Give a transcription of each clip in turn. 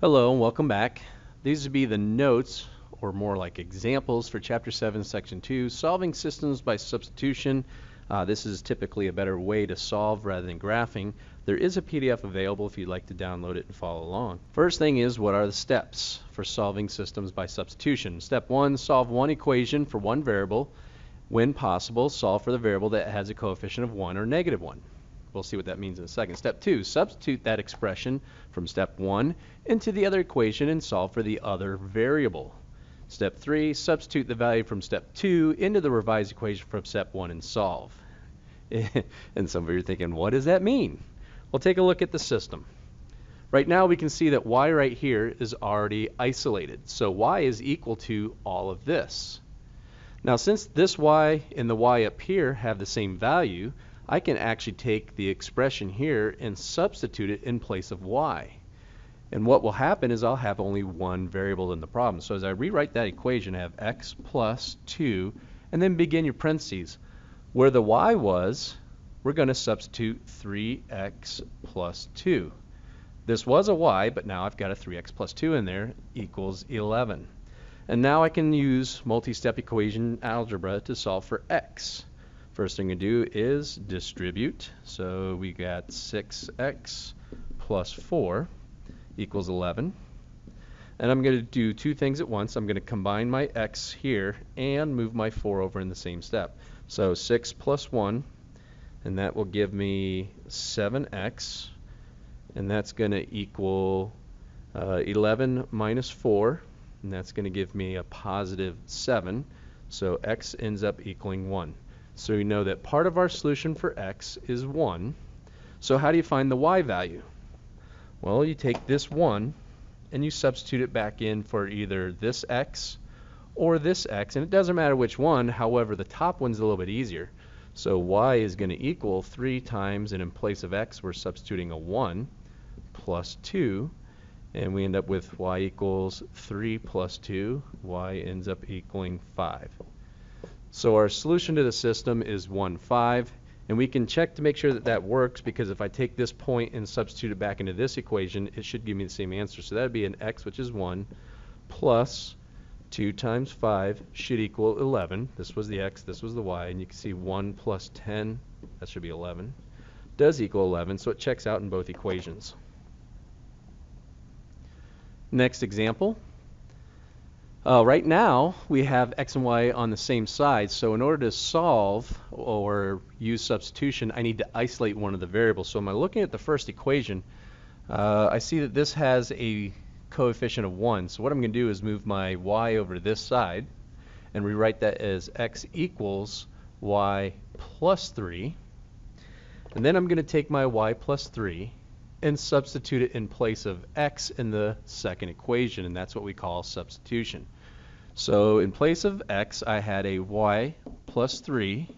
Hello and welcome back. These would be the notes, or more like examples, for Chapter 7, Section 2, Solving Systems by Substitution. This is typically a better way to solve rather than graphing. There is a PDF available if you'd like to download it and follow along. First thing is, what are the steps for solving systems by substitution? Step 1, solve one equation for one variable. When possible, solve for the variable that has a coefficient of 1 or negative 1. We'll see what that means in a second. Step 2, substitute that expression from step 1 into the other equation and solve for the other variable. Step 3, substitute the value from step 2 into the revised equation from step 1 and solve. And some of you are thinking, what does that mean? Well, take a look at the system. Right now we can see that y right here is already isolated. So y is equal to all of this. Now since this y and the y up here have the same value, I can actually take the expression here and substitute it in place of y. And what will happen is I'll have only one variable in the problem. So as I rewrite that equation, I have x plus 2, and then begin your parentheses. Where the y was, we're going to substitute 3x plus 2. This was a y, but now I've got a 3x plus 2 in there, equals 11. And now I can use multi-step equation algebra to solve for x. First thing to do is distribute. So we got 6x plus 4 equals 11. And I'm going to do two things at once. I'm going to combine my x here and move my 4 over in the same step. So 6 plus 1, and that will give me 7x, and that's going to equal 11 minus 4, and that's going to give me a positive 7. So x ends up equaling 1. So we know that part of our solution for x is 1. So how do you find the y value? Well, you take this 1 and you substitute it back in for either this x or this x, and it doesn't matter which one. However, the top one's a little bit easier. So y is going to equal 3 times, and in place of x we're substituting a 1 plus 2, and we end up with y equals 3 plus 2. Y ends up equaling 5. So our solution to the system is 1, 5, and we can check to make sure that that works, because if I take this point and substitute it back into this equation, it should give me the same answer. So that would be an x, which is 1, plus 2 times 5 should equal 11. This was the x, this was the y, and you can see 1 plus 10, that should be 11, does equal 11, so it checks out in both equations. Next example. Right now we have x and y on the same side, so in order to solve or use substitution, I need to isolate one of the variables. So am I looking at the first equation? I see that this has a coefficient of 1, so what I'm going to do is move my y over to this side and rewrite that as x equals y plus 3, and then I'm going to take my y plus 3 and substitute it in place of x in the second equation, and that's what we call substitution. So in place of x, I had a y plus 3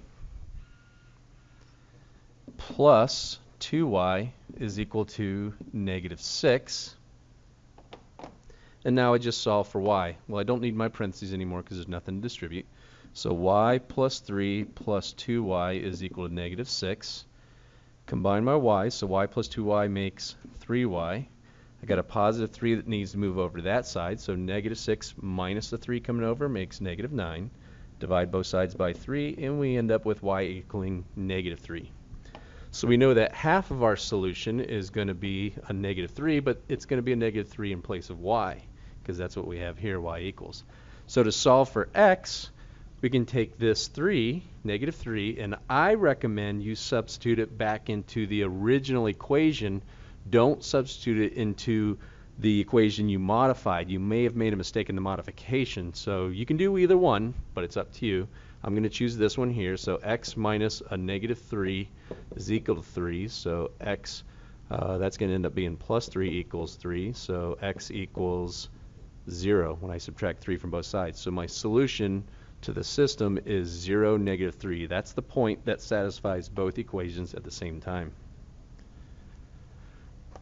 plus 2y is equal to negative 6. And now I just solve for y. Well, I don't need my parentheses anymore because there's nothing to distribute. So y plus 3 plus 2y is equal to negative 6. Combine my y, so y plus 2y makes 3y. I got a positive 3 that needs to move over to that side, so negative 6 minus the 3 coming over makes negative 9. Divide both sides by 3, and we end up with y equaling negative 3. So we know that half of our solution is going to be a negative 3, but it's going to be a negative 3 in place of y, because that's what we have here, y equals. So to solve for x, we can take this 3, negative 3, and I recommend you substitute it back into the original equation. Don't substitute it into the equation you modified. You may have made a mistake in the modification, so you can do either one, but it's up to you. I'm going to choose this one here, so x minus a negative 3 is equal to 3, so x, that's going to end up being plus 3 equals 3, so x equals 0 when I subtract 3 from both sides. So my solution to the system is 0, negative 3. That's the point that satisfies both equations at the same time.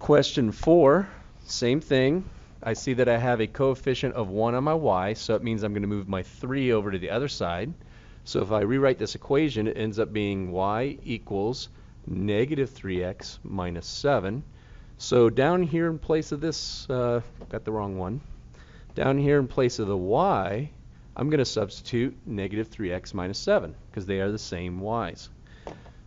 Question 4, same thing. I see that I have a coefficient of 1 on my y, so it means I'm going to move my 3 over to the other side. So if I rewrite this equation, it ends up being y equals negative 3x minus 7. So down here in place of this, got the wrong one. Down here in place of the y, I'm going to substitute negative 3x minus 7 because they are the same y's.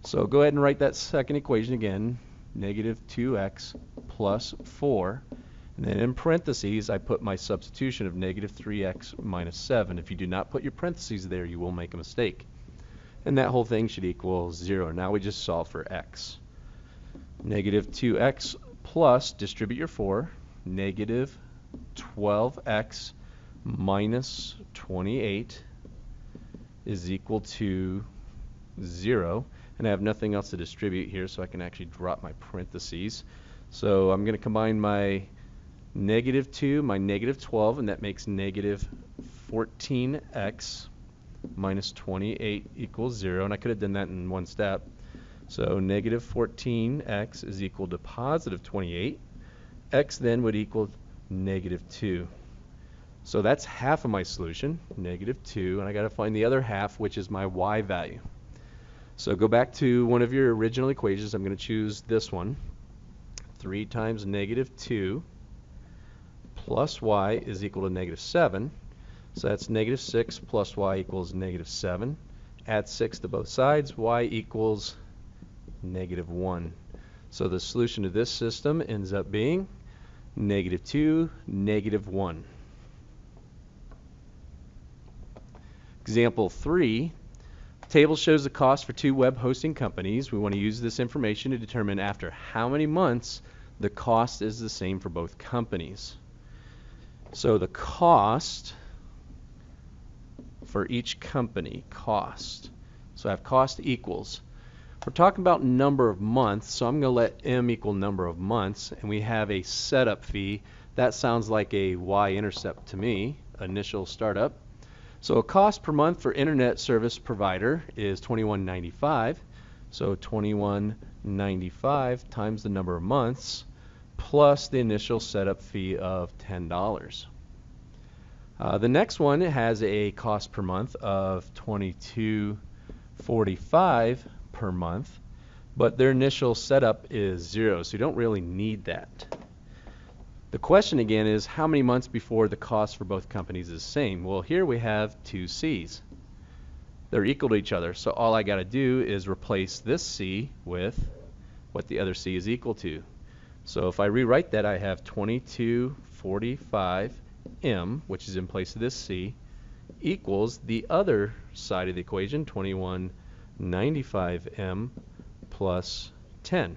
So go ahead and write that second equation again, negative 2x plus 4. And then in parentheses, I put my substitution of negative 3x minus 7. If you do not put your parentheses there, you will make a mistake. And that whole thing should equal 0. Now we just solve for x. Negative 2x plus, distribute your 4, negative 12x minus 28 is equal to 0. And I have nothing else to distribute here, so I can actually drop my parentheses. So I'm going to combine my negative 2, my negative 12, and that makes negative 14x minus 28 equals 0. And I could have done that in one step. So negative 14x is equal to positive 28. X then would equal negative 2. So that's half of my solution, negative 2, and I got to find the other half, which is my y value. So go back to one of your original equations. I'm going to choose this one. 3 times negative 2 plus y is equal to negative 7. So that's negative 6 plus y equals negative 7. Add 6 to both sides. Y equals negative 1. So the solution to this system ends up being negative 2, negative 1. Example 3. Table shows the cost for 2 web hosting companies. We want to use this information to determine after how many months the cost is the same for both companies. So the cost for each company, cost. So I have cost equals. We're talking about number of months, so I'm going to let m equal number of months, and we have a setup fee. That sounds like a y-intercept to me, initial startup. So a cost per month for internet service provider is $21.95. So $21.95 times the number of months plus the initial setup fee of $10. The next one has a cost per month of $22.45 per month, but their initial setup is 0, so you don't really need that. The question again is how many months before the cost for both companies is the same? Well, here we have 2 C's. They're equal to each other, so all I got to do is replace this C with what the other C is equal to. So if I rewrite that, I have 2245m, which is in place of this C, equals the other side of the equation, 2195m plus 10.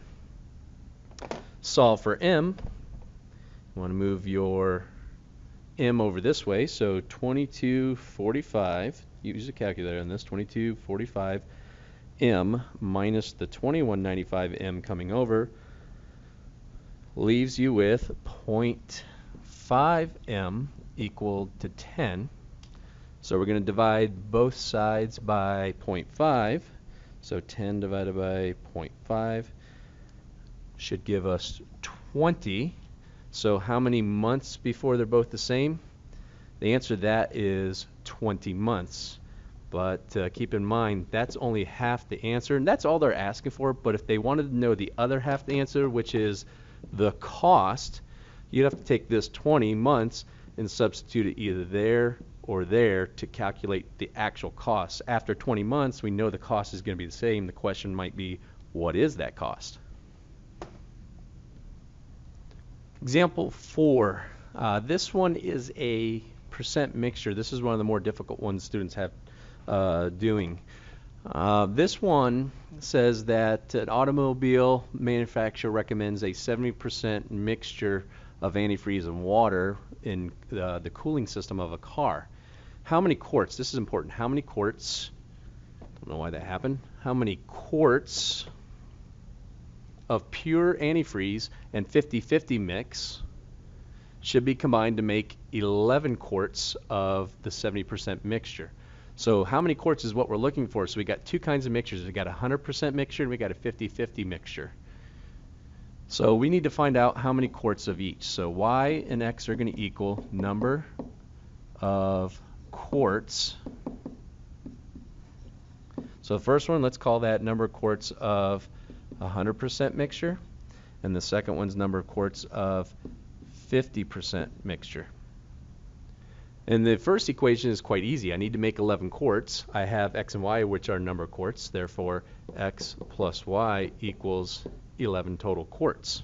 Solve for m. You want to move your m over this way, so 2245, use a calculator on this, 2245m minus the 2195m coming over leaves you with 0.5m equal to 10. So we're going to divide both sides by 0.5. So 10 divided by 0.5 should give us 20. So how many months before they're both the same? The answer to that is 20 months. But keep in mind, that's only half the answer, and that's all they're asking for. But if they wanted to know the other half of the answer, which is the cost, you'd have to take this 20 months and substitute it either there or there to calculate the actual cost. After 20 months, we know the cost is going to be the same. The question might be, what is that cost? Example 4. This one is a percent mixture. This is one of the more difficult ones students have doing. This one says that an automobile manufacturer recommends a 70% mixture of antifreeze and water in the cooling system of a car. How many quarts? This is important. How many quarts? Don't know why that happened. How many quarts of pure antifreeze and 50-50 mix should be combined to make 11 quarts of the 70% mixture? So how many quarts is what we're looking for? So we got two kinds of mixtures. We got a 100% mixture and we got a 50-50 mixture. So we need to find out how many quarts of each. So y and x are going to equal number of quarts. So the first one, let's call that number of quarts of 100% mixture. and the second one's number of quarts of 50% mixture. And the first equation is quite easy. I need to make 11 quarts. I have x and y, which are number of quarts. Therefore, x plus y equals 11 total quarts.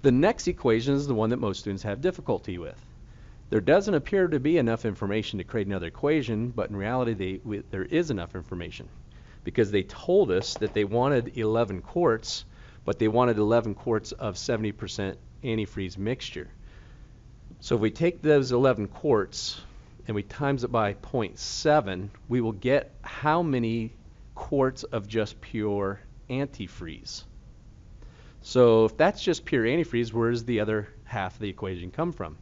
The next equation is the one that most students have difficulty with. There doesn't appear to be enough information to create another equation, but in reality there is enough information, because they told us that they wanted 11 quarts, but they wanted 11 quarts of 70% antifreeze mixture. So if we take those 11 quarts and we times it by 0.7, we will get how many quarts of just pure antifreeze. So if that's just pure antifreeze, where does the other half of the equation come from?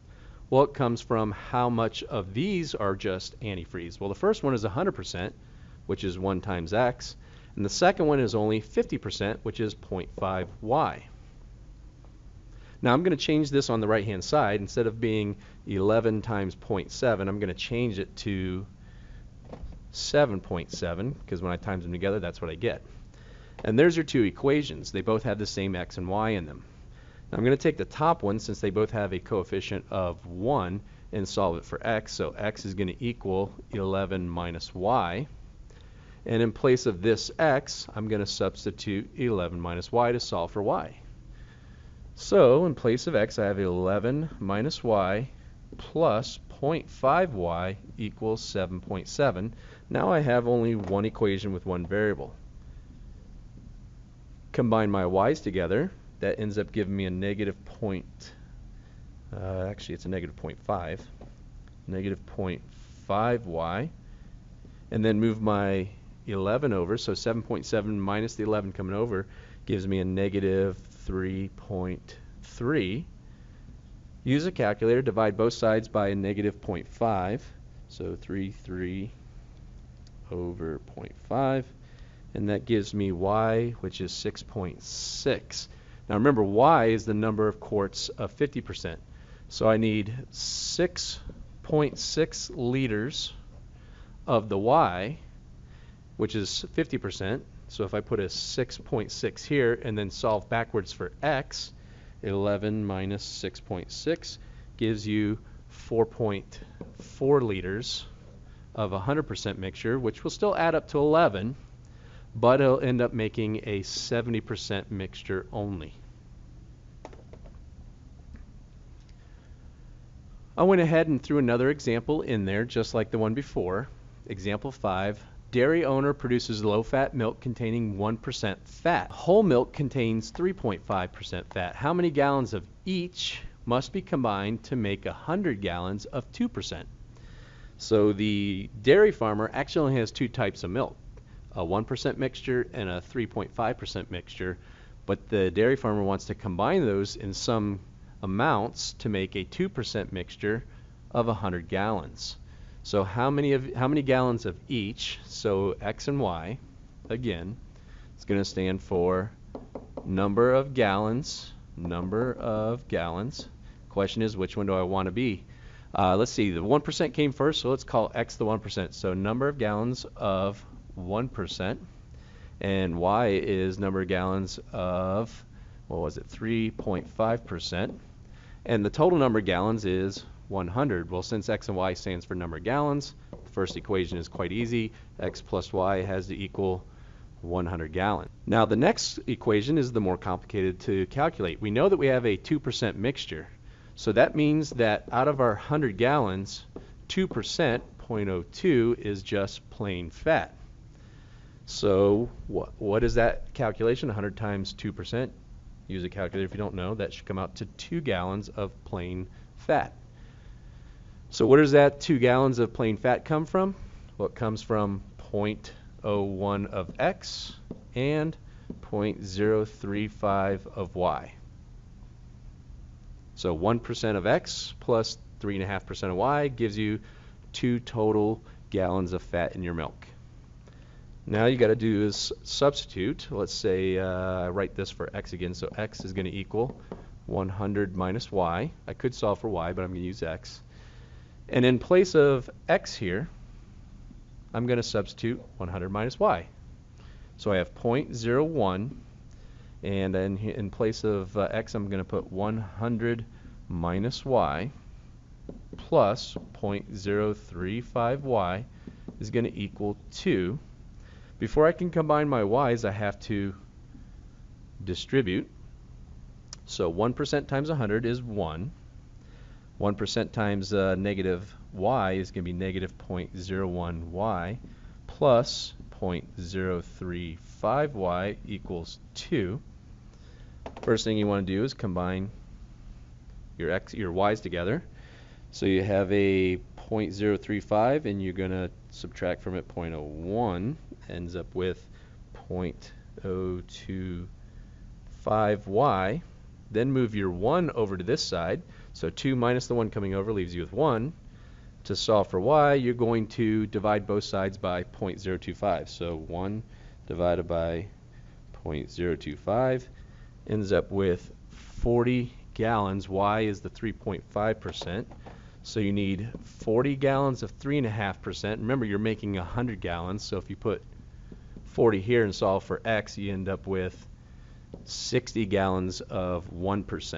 Well, it comes from how much of these are just antifreeze. Well, the first one is 100%, which is 1 times x, and the second one is only 50%, which is 0.5 y. Now I'm going to change this on the right hand side. Instead of being 11 times 0.7, I'm going to change it to 7.7, because when I times them together, that's what I get. And there's your two equations. They both have the same x and y in them. Now I'm going to take the top one, since they both have a coefficient of 1, and solve it for x. So x is going to equal 11 minus y. And in place of this x, I'm going to substitute 11 minus y to solve for y. So in place of x, I have 11 minus y plus 0.5y equals 7.7. Now I have only one equation with one variable. Combine my y's together, that ends up giving me a negative actually it's a negative 0.5, negative 0.5y, and then move my 11 over, so 7.7 minus the 11 coming over gives me a negative 3.3. Use a calculator, divide both sides by a negative 0.5, so 3 over 0.5, and that gives me y, which is 6.6. Now remember, y is the number of quarts of 50%. So I need 6.6 liters of the y, which is 50%. So if I put a 6.6 here and then solve backwards for x, 11 minus 6.6 gives you 4.4 liters of 100% mixture, which will still add up to 11, but it'll end up making a 70% mixture only. I went ahead and threw another example in there, just like the one before. Example 5. Dairy owner produces low-fat milk containing 1% fat. Whole milk contains 3.5% fat. How many gallons of each must be combined to make 100 gallons of 2%? So the dairy farmer actually only has two types of milk, a 1% mixture and a 3.5% mixture, but the dairy farmer wants to combine those in some amounts to make a 2% mixture of 100 gallons. So how many gallons of each? So x and y, again, it's going to stand for number of gallons. Question is, which one do I want to be? Let's see, the 1% came first, so let's call x the 1%. So number of gallons of 1%, and y is number of gallons of, what was it, 3.5%. And the total number of gallons is 100. Well, since x and y stands for number of gallons, the first equation is quite easy. X plus y has to equal 100 gallons. Now the next equation is the more complicated to calculate. We know that we have a 2% mixture. So that means that out of our 100 gallons, 2%, 0.02, is just plain fat. So what is that calculation? 100 times 2%. Use a calculator if you don't know. That should come out to 2 gallons of plain fat. So where does that 2 gallons of plain fat come from? Well, it comes from 0.01 of x and 0.035 of y. So 1% of x plus 3.5% of y gives you 2 total gallons of fat in your milk. Now you got to do is substitute. Let's say I write this for x again. So x is going to equal 100 minus y. I could solve for y, but I'm going to use x. And in place of x here, I'm going to substitute 100 minus y. So I have 0.01, And then in place of x, I'm going to put 100 minus y plus 0.035y is going to equal 2. Before I can combine my y's, I have to distribute. So 1% times 100 is 1. 1% times negative y is going to be negative 0.01y plus 0.035y equals 2. First thing you want to do is combine your y's together. So you have a 0.035 and you're going to subtract from it 0.01, ends up with 0.025y. Then move your 1 over to this side. So 2 minus the 1 coming over leaves you with 1. To solve for y, you're going to divide both sides by 0.025. So 1 divided by 0.025 ends up with 40 gallons. Y is the 3.5%. So you need 40 gallons of 3.5%. Remember, you're making 100 gallons. So if you put 40 here and solve for x, you end up with 60 gallons of 1%.